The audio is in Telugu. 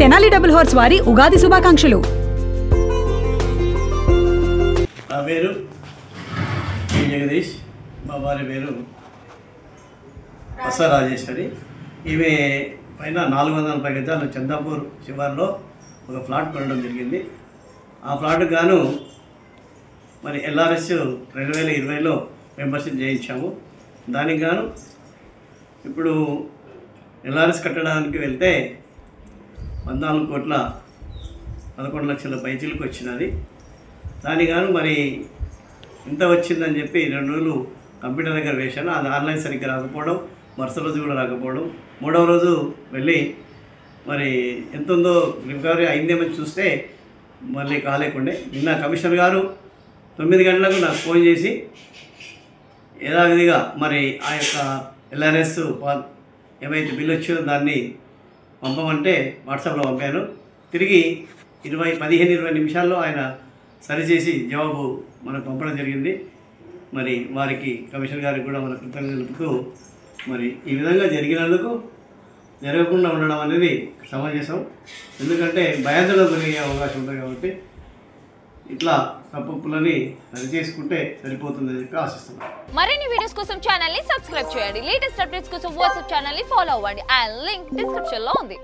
తెనాలి డబుల్ హార్స్ వారి ఉగాది శుభాకాంక్షలు. నా పేరు జగదీష్, మా వారి పేరు బస రాజేశ్వరి. ఈమె పైన 440 గజాలు చందాపూర్ శివార్లో ఒక ఫ్లాట్ కొనడం జరిగింది. ఆ ఫ్లాట్కు గాను మరి LRS 2020లో మెంబర్షిప్ చేయించాము. దానికి గాను ఇప్పుడు LRS కట్టడానికి వెళ్తే 14,11,00,000 పైచీలకు వచ్చినది. దానికి గాను మరి ఇంత వచ్చిందని చెప్పి 2 రోజులు కంప్యూటర్ దగ్గర వేశాను. అది ఆన్లైన్ సరిగ్గా రాకపోవడం, మరుసటి రోజు కూడా రాకపోవడం, 3వ రోజు వెళ్ళి మరి ఎంత ఉందో రికవరీ అయిందేమని చూస్తే మళ్ళీ కాలేకుండే. నిన్న కమిషనర్ గారు 9 గంటలకు నాకు ఫోన్ చేసి యథావిధిగా మరి ఆ యొక్క LRS ఏమైతే బిల్లు వచ్చిందో దాన్ని పంపమంటే వాట్సాప్లో పంపాను. తిరిగి 15-20 నిమిషాల్లో ఆయన సరిచేసి జవాబు మనకు పంపడం జరిగింది. మరి వారికి కమిషనర్ గారికి కూడా మన కృతజ్ఞతలు తెలుపుతూ మరి ఈ విధంగా జరగకుండా ఉండడం అనేది సమంజసం. ఎందుకంటే భయాందోళన కలిగే అవకాశం ఉంటుంది కాబట్టి ఇట్లా తప్పులని సరిచేసుకుంటే సరిపోతుందని చెప్పి ఆశిస్తున్నాను. మరిన్ని వీడియోస్ కోసం ఛానల్ ని సబ్స్క్రైబ్ చేయండి. లేటెస్ట్ అప్డేట్స్ కోసం వాట్సాప్ ఛానల్ ని ఫాలో అవ్వండి. ఆ లింక్ డిస్క్రిప్షన్ లో ఉంది.